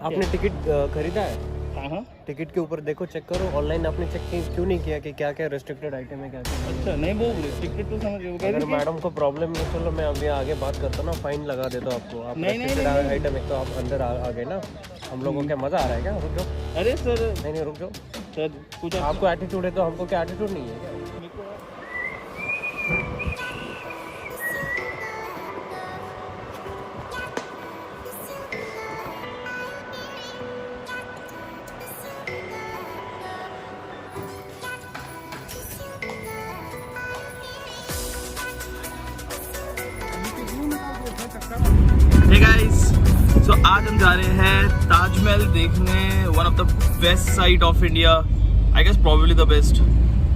आपने टिकट खरीदा है? हाँ। टिकट के ऊपर देखो, चेक करो। ऑनलाइन आपने चेक क्यों नहीं किया कि क्या क्या रेस्ट्रिक्टेड आइटम है, क्या क्या नहीं है? अच्छा नहीं, वो टिकट तो समझ गए। अगर मैडम को प्रॉब्लम नहीं, चलो मैं अभी आगे बात करता हूँ ना, फाइन लगा देता हूँ आपको। आप नहीं, रेस्ट्रिक्टेड आइटम, एक तो आप अंदर आ गए ना, हम लोगों को क्या मज़ा आ रहा है क्या? रुक जाओ। अरे सर, नहीं रुक जाओ। सर कुछ आपको एटीट्यूड है तो हमको क्या एटीट्यूड नहीं है क्या? हे गाइस, सो आज हम जा रहे हैं ताजमहल देखने, one of the best site of India, I guess probably the best.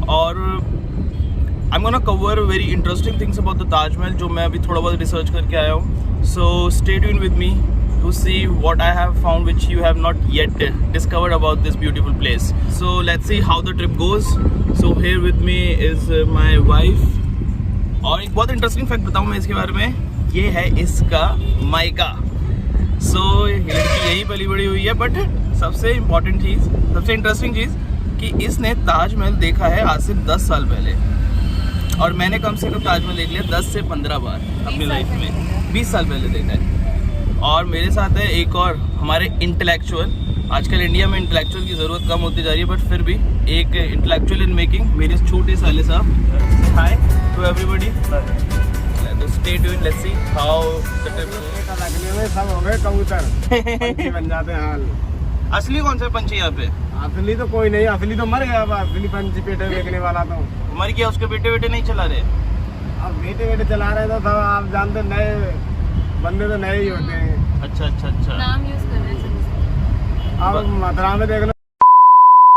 और I am gonna cover very interesting things about the Taj Mahal, जो मैं अभी थोड़ा बहुत रिसर्च करके आया हूँ। So stay tune with me to see what I have found which you have not yet discovered about this beautiful place. So let's see how the trip goes. So here with me is my wife. और एक बहुत interesting fact बताऊँ मैं इसके बारे में, ये है इसका मायका। सो ये लड़की यही पली बड़ी हुई है, बट सबसे इम्पोर्टेंट चीज़, सबसे इंटरेस्टिंग चीज़ कि इसने ताजमहल देखा है आज से 10 साल पहले, और मैंने कम से कम ताजमहल देख लिया 10 से 15 बार अपनी लाइफ में। 20 साल पहले देखा है। और मेरे साथ है एक और हमारे इंटेलेक्चुअल। आजकल इंडिया में इंटेलेक्चुअल की ज़रूरत कम होती जा रही है, बट फिर भी एक इंटेलेक्चुअल इन मेकिंग, मेरे छोटे साले साहब। हाय टू एवरीबॉडी। तो stay tuned, let's see how the trip. सब हो गए कबूतर, पंछी बन जाते हैं हाल। असली कौन सा पंछी यहाँ पे? असली तो कोई नहीं, असली तो मर गया। अब असली पंछी पेटे बेचने वाला तो मर गया, उसके बेटे बेटे नहीं चला रहे। अब बेटे बेटे चला रहे तो सब आप जानते, नए बंदे तो नए ही होते हैं। अच्छा अच्छा अच्छा। नाम यूज कर रहे हैं। अब मथुरा में देख लो,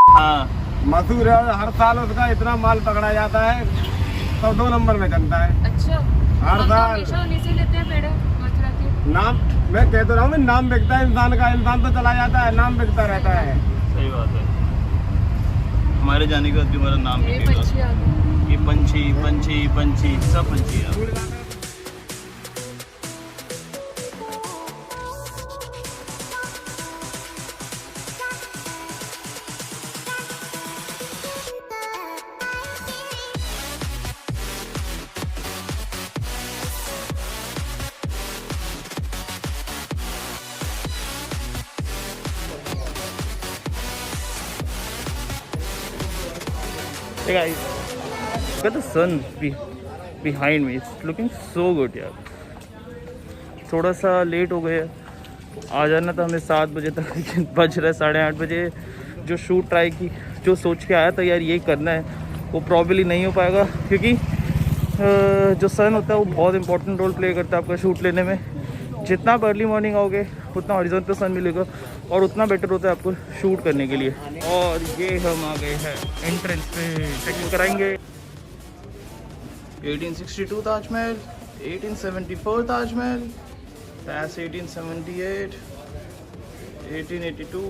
हाँ मशहूर है, हर साल उसका इतना माल पकड़ा जाता है, तो 2 नंबर में चलता है अच्छा, हर साल। हमेशा उन्हीं से लेते हैं पेड़े मथुरा के। नाम मैं कह तो रहा हूँ, नाम बिकता है इंसान का, इंसान तो चला जाता है, नाम बिकता रहता है। सही बात है। हमारे जाने के बाद भी हमारा नाम ये बिकेगा। पंछी आ गए। ये पंछी पंछी पंछी सब पंछी है। Hey guys, look at the sun behind me. It's looking so good यार। थोड़ा सा लेट हो गए, आ जाना था हमें 7 बजे तक, लेकिन बज रहा है 8:30 बजे। जो शूट ट्राई की, जो सोच के आया था यार यही करना है, वो प्रॉब्ली नहीं हो पाएगा, क्योंकि जो सन होता है वो बहुत इंपॉर्टेंट रोल प्ले करता है आपका शूट लेने में। जितना आप अर्ली मॉर्निंग आओगे उतना हॉरिजॉन पे सन मिलेगा, और उतना बेटर होता है आपको शूट करने के लिए। और ये हम आ गए हैं एंट्रेंस पे, चेकिंग कराएंगे। 1862 Taj Mahal, 1874 Taj Mahal, 1878, 1882।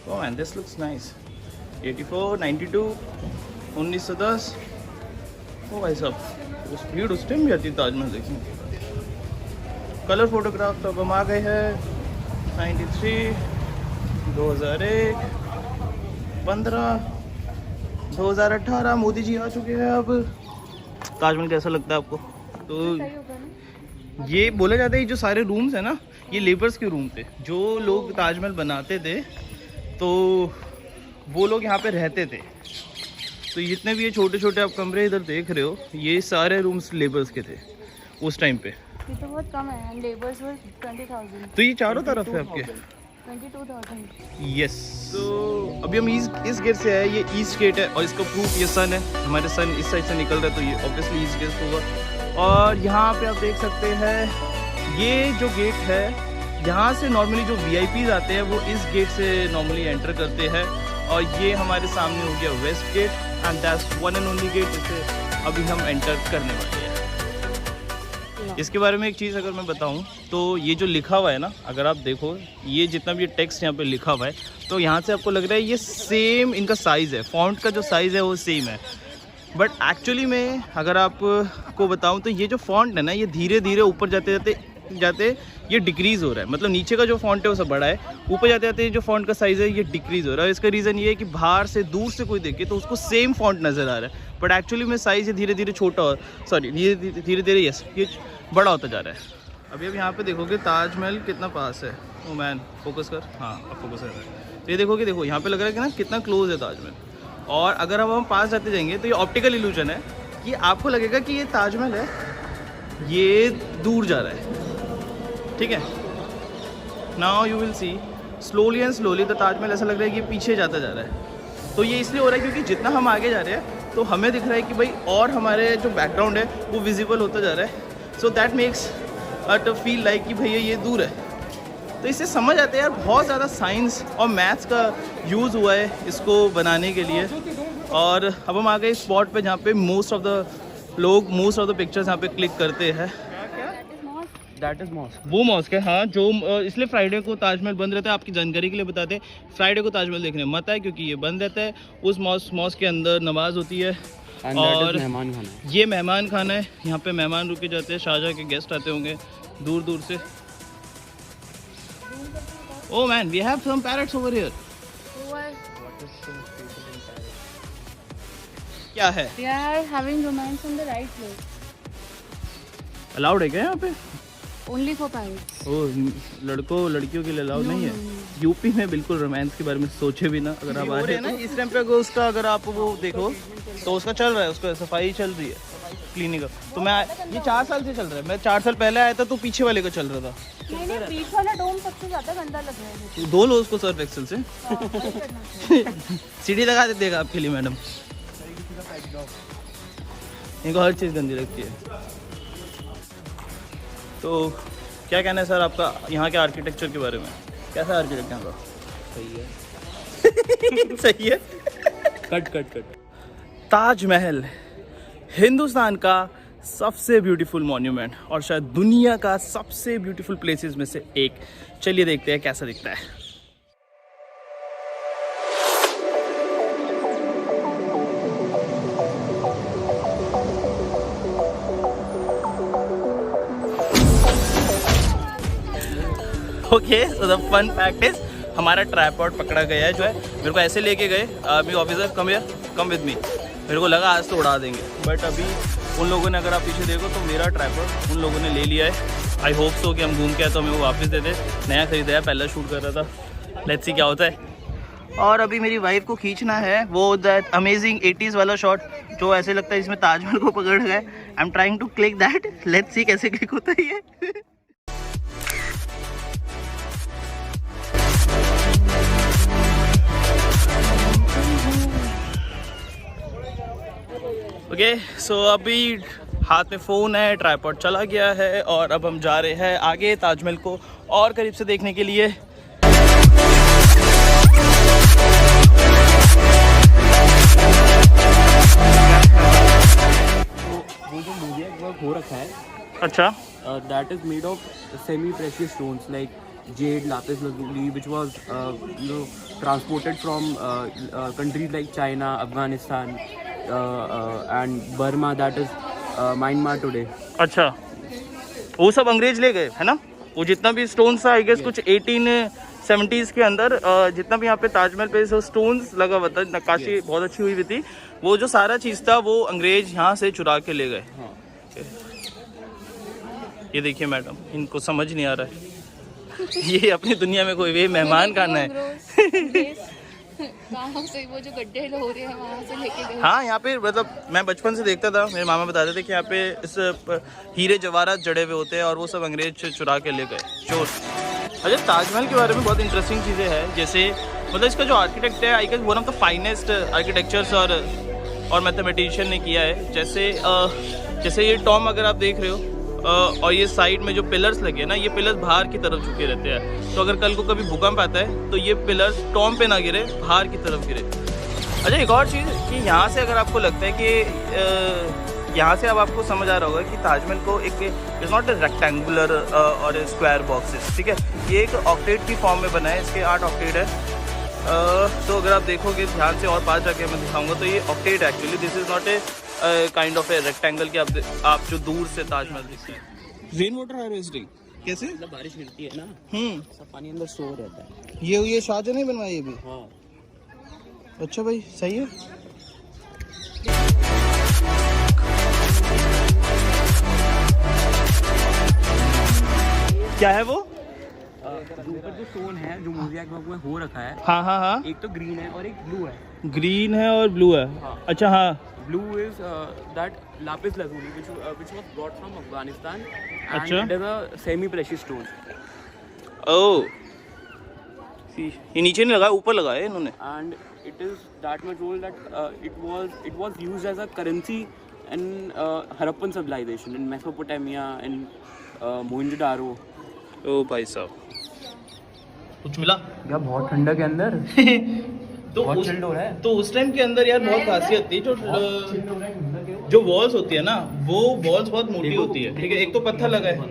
Oh man, this looks nice. 84, 92, 1910। ओ भाई साहब, उस भीड़ उस टाइम भी आती ताजमहल देखने के बाद। कलर फोटोग्राफ तो अब हम आ गए हैं 93, 2001, 15, 2018। मोदी जी आ चुके हैं अब। ताजमहल कैसा लगता है आपको? तो ये बोला जाता है, ये जो सारे रूम्स हैं ना, ये लेबर्स के रूम थे। जो लोग ताजमहल बनाते थे तो वो लोग यहाँ पे रहते थे। तो जितने भी ये छोटे छोटे आप कमरे इधर देख रहे हो, ये सारे रूम्स लेबर्स के थे उस टाइम पे। ये तो बहुत कम है, लेबर्स वर 20,000। तो ये चारों तरफ है आपके। 22,000। यस। तो अभी हम इस गेट से आए, ये ईस्ट गेट है, और इसका प्रूफ ये सन है, हमारे सन इस साइड से निकल रहा है, तो ये ऑब्वियसली ईस्ट गेट होगा। और यहाँ पे आप देख सकते हैं, ये जो गेट है, यहाँ से नॉर्मली जो VIPs आते हैं वो इस गेट से नॉर्मली एंटर करते हैं। और ये हमारे सामने हो गया west gate, and that's one and only gate जिसे अभी हम एंटर करने वाले हैं। इसके बारे में एक चीज़ अगर मैं बताऊं, तो ये जो लिखा हुआ है ना, अगर आप देखो ये जितना भी टेक्स्ट यहाँ पे लिखा हुआ है, तो यहाँ से आपको लग रहा है ये सेम इनका साइज़ है, फॉन्ट का जो साइज़ है वो सेम है। बट एक्चुअली में अगर आपको बताऊं तो ये जो फॉन्ट है ना, ये धीरे धीरे ऊपर जाते जाते जाते ये डिक्रीज़ हो रहा है, मतलब नीचे का जो फॉन्ट है वो सब बड़ा है, ऊपर जाते जाते जो फॉन्ट का साइज़ है ये डिक्रीज़ हो रहा है। इसका रीज़न ये है कि बाहर से दूर से कोई देखे तो उसको सेम फॉन्ट नज़र आ रहा है, बट एक्चुअली में साइज़ धीरे धीरे छोटा और धीरे धीरे यस ये बड़ा होता जा रहा है। अभी अब यहाँ पे देखोगे ताजमहल कितना पास है। ओ मैन फोकस कर, हाँ अब फोकस कर रहा है। तो ये देखोगे, देखो यहाँ पे लग रहा है कि ना कितना क्लोज है ताजमहल। और अगर अब हम पास जाते जाएंगे तो ये ऑप्टिकल इल्यूजन है कि आपको लगेगा कि ये ताजमहल है, ये दूर जा रहा है, ठीक है। Now you will see slowly and slowly the Taj Mahal ऐसा लग रहा है कि पीछे जाता जा रहा है। तो ये इसलिए हो रहा है क्योंकि जितना हम आगे जा रहे हैं तो हमें दिख रहा है कि भाई और हमारे जो बैकग्राउंड है वो विजिबल होता जा रहा है। So that makes it feel like कि भैया ये दूर है। तो इससे समझ आते हैं यार बहुत ज़्यादा साइंस और मैथ्स का यूज़ हुआ है इसको बनाने के लिए। और अब हम आ गए स्पॉट पे जहाँ पे मोस्ट ऑफ द पिक्चर्स यहाँ पे क्लिक करते हैं। That is mosque. वो मॉस्क है, हाँ, जो इसलिए फ्राइडे को ताजमहल बंद रहता है। आपकी जानकारी के लिए बताते हैं, फ्राइडे को ताजमहल देखने मत आए क्योंकि ये बंद रहता है। उस मॉस्क के अंदर नमाज होती है और मेहमान खाना, ये मेहमान खाना है। यहाँ पे मेहमान रुके जाते हैं, शाहजहाँ के गेस्ट आते होंगे दूर दूर से। Oh man, we have some parrots over here. क्या है? They are having romance on the right place. Allowed है क्या यहाँ पे? Only for parrots. ओह, लड़कियों के लिए अलाउड नहीं है। यूपी में बिल्कुल रोमांस के बारे में सोचे भी ना। अगर आप आ रहे हैं ना इस टाइम पे, उसका अगर आप वो देखो तो उसका चल रहा है, उसका सफाई चल रही है क्लीनिंग का। तो मैं ये 4 साल से चल रहा है, मैं 4 साल पहले आया था तो पीछे वाले का चल रहा था। नहीं, बीच वाला डोम सबसे ज्यादा गंदा लग रहा है। धो लो उसको सर्फ एक्सेल से। सीढ़ी लगा देगा आपके लिए मैडम। इनको हर चीज़ गंदी लगती है। तो क्या कहना है सर आपका यहाँ के आर्किटेक्चर के बारे में? कैसा आर्किटेक्ट यहाँ का? सही है। सही है। कट। ताजमहल हिंदुस्तान का सबसे ब्यूटीफुल मॉन्यूमेंट और शायद दुनिया का सबसे ब्यूटीफुल प्लेसेस में से एक। चलिए देखते हैं कैसा दिखता है। Okay, so the fun fact is हमारा ट्राइपॉड पकड़ा गया है जो है। मेरे को ऐसे लेके गए, army officer come with me. मेरे को लगा आज तो उड़ा देंगे, बट अभी उन लोगों ने, अगर आप पीछे देखो तो मेरा ट्राइपॉड उन लोगों ने ले लिया है। आई होप सो कि हम घूम के आए तो हमें वो वापस दे दे। नया खरीदा है, पहला शूट कर रहा था। लेट्स सी क्या होता है। और अभी मेरी वाइफ को खींचना है वो दैट अमेजिंग 80s वाला शॉट जो ऐसे लगता है इसमें ताजमहल को पकड़ गए। I am trying to click that. Let's see कैसे क्लिक होता है ये। ओके, सो अभी हाथ में फ़ोन है, ट्राइपॉड चला गया है और अब हम जा रहे हैं आगे ताजमहल को और करीब से देखने के लिए। वो जो मूवी वर्क हो रखा है, अच्छा, that is made of semi precious stones like jade, lapis lazuli, which was transported from countries like China, Afghanistan, and Burma, that is Myanmar today. अच्छा, वो सब अंग्रेज ले गए है ना। वो जितना भी स्टोन्स था, आई गेस कुछ 1870s के अंदर जितना भी यहाँ पे ताजमहल पे स्टोन्स लगा हुआ था, नक्काशी बहुत अच्छी हुई थी, वो जो सारा चीज़ था वो अंग्रेज यहाँ से चुरा के ले गए। ये देखिए मैडम, इनको समझ नहीं आ रहा है। ये अपनी दुनिया में कोई भी मेहमान खाना है। कहाँ से वो जो गड्ढे हो रहे हैं वहाँ से लेके गए। हाँ, यहाँ पे मतलब मैं बचपन से देखता था, मेरे मामा बताते थे कि यहाँ पे इस हीरे जवाहरात जड़े हुए होते हैं और वो सब अंग्रेज चुरा के ले गए, चोर। अच्छा, ताजमहल के बारे में बहुत इंटरेस्टिंग चीज़ें हैं, जैसे मतलब इसका जो आर्किटेक्ट है, I guess one of the finest architectures और मैथमेटिशियन ने किया है। जैसे ये टॉम अगर आप देख रहे हो, और ये साइड में जो पिलर्स लगे हैं ना, ये पिलर्स बाहर की तरफ झुके रहते हैं। तो अगर कल को कभी भूकंप आता है तो ये पिलर्स टॉम पे ना गिरे, बाहर की तरफ गिरे। अच्छा, एक और चीज़ कि यहाँ से अगर आपको लगता है कि यहाँ से अब आपको समझ आ रहा होगा कि ताजमहल को एक इज़ नॉट ए रेक्टेंगुलर और स्क्वायर बॉक्सेस, ठीक है, ये एक ऑक्टेट की फॉर्म में बना है। इसके 8 ऑक्टेट है। तो अगर आप देखोगे ध्यान से और पास जाके मैं दिखाऊंगा तो ये octet actually, this is not a kind of a rectangle कि आप जो दूर से ताजमहल दिखते हैं। रेन वाटर हार्वेस्टिंग, कैसे? मतलब बारिश गिरती है ना, सब पानी अंदर स्टोर रहता है। ये शाहजहां ने बनवाई ये भी? हाँ। अच्छा भाई, सही है। क्या है वो? जो ऊपर जो स्टोन है जो मोज़ेक में हो रखा है, हाँ हाँ हाँ, एक तो ग्रीन है और एक ब्लू है। ग्रीन है और ब्लू है। हाँ। अच्छा हाँ, Blue is that lapis lazuli, which was brought from Afghanistan, and अच्छा। it is a semi-precious stone. ओह, ये नीचे नहीं लगा, ऊपर लगा है इन्होंने। And it is that much old that it was used as a currency in Harappan civilization in Mesopotamia and Mohenjo-daro. ओ भाई साहब, कुछ मिला? क्या बहुत ठंडा के अंदर तो बहुत चिल्ड हो रहा है। तो उस टाइम के अंदर यार बहुत खासियत थी, जो वॉल्स होती है ना, वो वॉल्स बहुत मोटी होती है, ठीक है। एक तो पत्थर लगा है,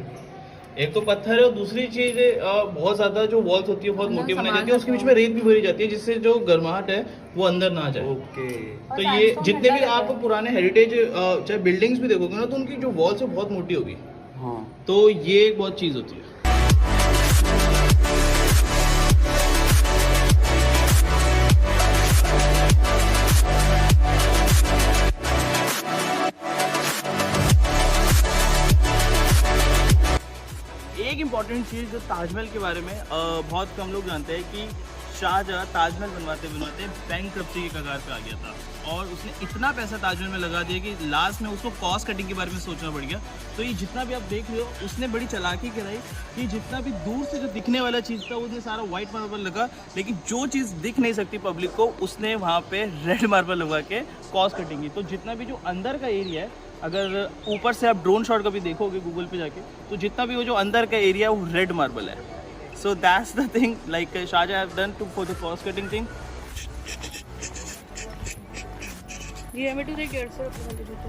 एक तो पत्थर है, और दूसरी चीज बहुत ज्यादा जो वॉल्स होती है बहुत मोटी बनाई जाती है, उसके बीच में रेत भी भरी जाती है जिससे जो गर्माहट है वो अंदर ना जाए। ओके। तो ये जितने भी आप पुराने हेरिटेज चाहे बिल्डिंग्स भी देखोगे ना, तो उनकी जो वॉल्स है बहुत मोटी होगी। हाँ। तो ये एक बहुत चीज होती है। एक इम्पॉर्टेंट चीज़ जो ताजमहल के बारे में बहुत कम लोग जानते हैं कि शाहजहां ताजमहल बनवाते बनवाते बैंकरप्सी की कगार पे आ गया था, और उसने इतना पैसा ताजमहल में लगा दिया कि लास्ट में उसको कॉस्ट कटिंग के बारे में सोचना पड़ गया। तो ये जितना भी आप देख रहे हो, उसने बड़ी चालाकी कराई कि जितना भी दूर से जो दिखने वाला चीज़ था उसने सारा वाइट मार्बल लगा, लेकिन जो चीज़ दिख नहीं सकती पब्लिक को उसने वहाँ पे रेड मार्बल लगा के कॉस्ट कटिंग की। तो जितना भी जो अंदर का एरिया है, अगर ऊपर से आप ड्रोन शॉट कभी देखोगे गूगल पे जाके, तो जितना भी वो जो अंदर का एरिया है वो रेड मार्बल है। So that's the thing, like Shah Jahan have done to for the cost cutting thing. ये हमें तो 150 रुपये वाले जूते,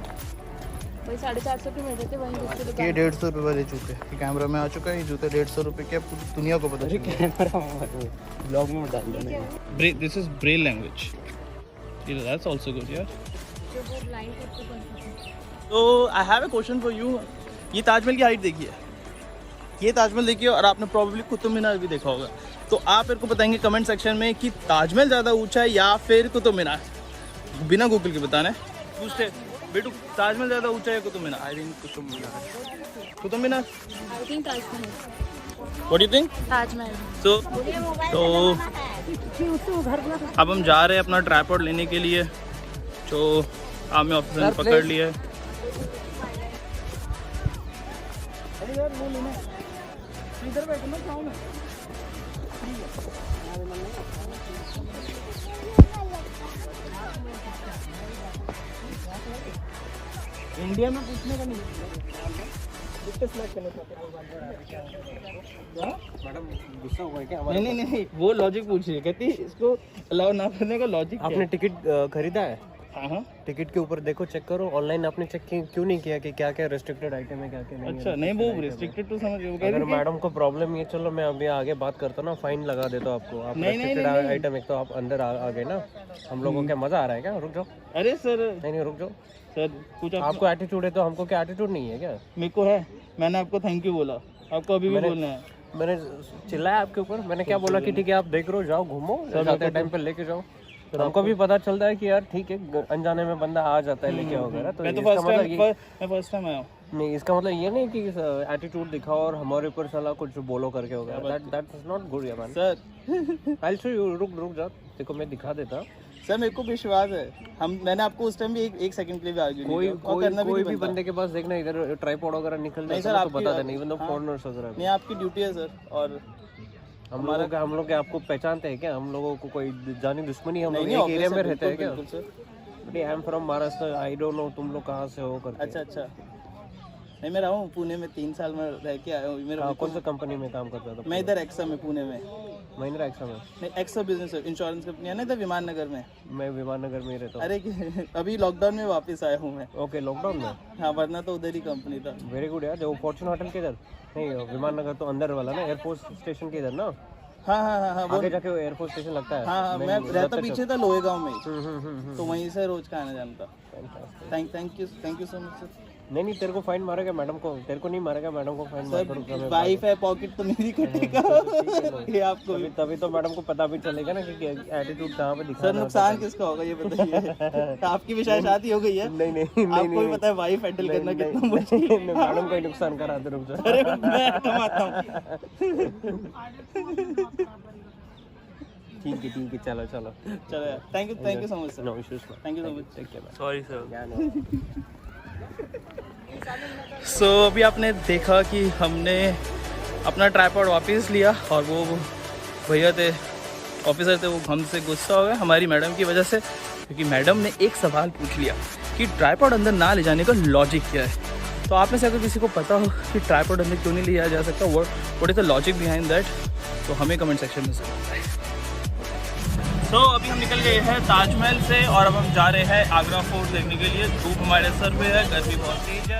वही 450 के मिल रहे थे वहीं दूसरी दुकान। ये 150 रुपये वाले जूते, ये कैमरा में आ चुका है, ये जूते 150 रुपये के, पूरी दुनिया को पता चला। ब्लॉग में डाल देना। This is Braille language, that's also good यार। जो वो लाइन करते हैं। तो I have a question for you. ये ताजमहल की हाइट देखिए, ये ताजमहल देखिए, और आपने प्रॉब्लली कुतुब मीनार भी देखा होगा। तो आप मेरे को बताएंगे कमेंट सेक्शन में कि ताजमहल ज़्यादा ऊंचा है या फिर कुतुब मीनार। बिना गूगल के बताना है। पूछते बेटू, ताजमहल ज़्यादा ऊंचा है Qutub Minar? I think Qutub Minar. Qutub Minar? I think Taj Mahal. What do you think? Taj Mahal. तो अब हम जा रहे हैं अपना ट्राइपॉड लेने के लिए, जो आर्मी ऑफिसर ने पकड़ लिया है। इधर बैठो, मैं जाऊँ ना। इंडिया में पूछने का नहीं, मैडम गुस्सा हुआ है क्या? नहीं, वो लॉजिक पूछ रही है, कहती इसको अलाउ ना करने का लॉजिक। आपने टिकट खरीदा है? हाँ, टिकट के ऊपर देखो, चेक करो। ऑनलाइन आपने चेक क्यों नहीं किया कि क्या क्या रेस्ट्रिक्टेड आइटम है, क्या क्या नहीं? अच्छा नहीं, वो रिस्ट्रिक्टेड तो समझ गए। अगर मैडम को प्रॉब्लम ये, चलो मैं अभी आगे बात करता हूँ ना, फाइन लगा देता हूँ आपको। आप रेस्ट्रिक्टेड आइटम, एक तो आप अंदर आ गए ना, हम लोगों को क्या मजा आ रहा है क्या? रुक जाओ। अरे सर, नहीं रुक जाओ सर कुछ आपको एटीट्यूड है तो हमको क्या एटीट्यूड नहीं है क्या? मेरे को है, मैंने आपको थैंक यू बोला, आपको अभी भी बोलना है। मैंने चिल्लाया आपके ऊपर? मैंने क्या बोला कि ठीक है आप देख रहो, जाओ घूमो, जाते टाइम पे लेके जाओ। तो हमको भी पता चलता है कि यार ठीक है, अनजाने में बंदा आ जाता है लेके वगैरह। तो मैं तो फर्स्ट टाइम आया हूँ। नहीं, इसका मतलब ये नहीं कि एटीट्यूड दिखाओ और हमारे ऊपर साला कुछ बोलो करके हो गया। दैट इज नॉट गुड यार। सर आई शो यू, रुक जा, देखो मैं दिखा देता। सर मेरे को विश्वास है, मैंने आपको उस टाइम भी एक सेकंड के लिए भी आर्ग्यू नहीं किया। कोई भी बंदे के पास देखना, इधर ट्राइपॉड वगैरह निकल जाए तो बता देना, इवन दो फॉरेनर्स वगैरह। नहीं, आपकी ड्यूटी है सर। और हम लोग आपको पहचानते हैं क्या? हम लोगों को कोई जानी दुश्मनी, हम लोग एक एरिया में रहते हैं क्या? I am from Maharashtra, I don't know तुम लोग कहाँ से हो करके। अच्छा नहीं, मैं रहा हूँ पुणे में, 3 साल में रह के आया हूँ। मेरा कौन सा कंपनी में काम करता था? मैं इधर एक्सा में, पुणे में। महिंद्रा एक्सा में? नहीं, एक्सा बिजनेस इंश्योरेंस कंपनी है ना, इधर विमान नगर में। मैं विमान नगर में ही रहता हूँ। अरे अभी लॉकडाउन में वापस आया हूँ मैं। ओके, लॉकडाउन में? हाँ, वरना तो उधर ही कंपनी था। वेरी गुड यार। जो फॉर्चून होटल के इधर नहीं, विमान नगर तो अंदर वाला ना, एयरपोर्ट स्टेशन के इधर ना? हाँ, आगे जाके एयरपोर्ट स्टेशन लगता है। हाँ, मैं रहता पीछे था लोहे गाँव में, तो वहीं से रोज का आना जाना था। Thank you so much sir. नहीं तेरे को फाइन मारेगा मैडम को, तेरे को नहीं मारेगा मैडम को फाइन मारेगा। वाइफ है पॉकेट तो मेरी कटेगा ये आपको तभी तो मैडम को पता भी चलेगा ना कि एटीट्यूड कहाँ पे दिखा। सर नुकसान किसका होगा ये बताइए? आपकी भी शायद शादी हो गई है। नहीं आपको भी पता है वाइफ हैंडल करना कितना मुश्किल है। मैडम को ही नुकसान करा दे, रुक जा। अरे मैं कमाता हूँ। ठीक है चलो चलो thank you so much sir. No issues, thank you so much. Take care. Sorry sir. So अभी आपने देखा कि हमने अपना ट्राइपॉड वापस लिया और वो भैया थे, ऑफिसर थे, वो हमसे गुस्सा हो गए हमारी मैडम की वजह से, क्योंकि मैडम ने एक सवाल पूछ लिया कि ट्राइपॉड अंदर ना ले जाने का लॉजिक क्या है। तो आप में से अगर किसी को पता हो कि ट्राइपॉड अंदर क्यों नहीं लिया जा सकता, what is the logic behind that, तो हमें कमेंट सेक्शन में जरूर बताएं। तो अभी हम निकल गए हैं ताजमहल से और अब हम जा रहे हैं आगरा फोर्ट देखने के लिए। धूप हमारे सर पे है, गर्मी बहुत तेज है।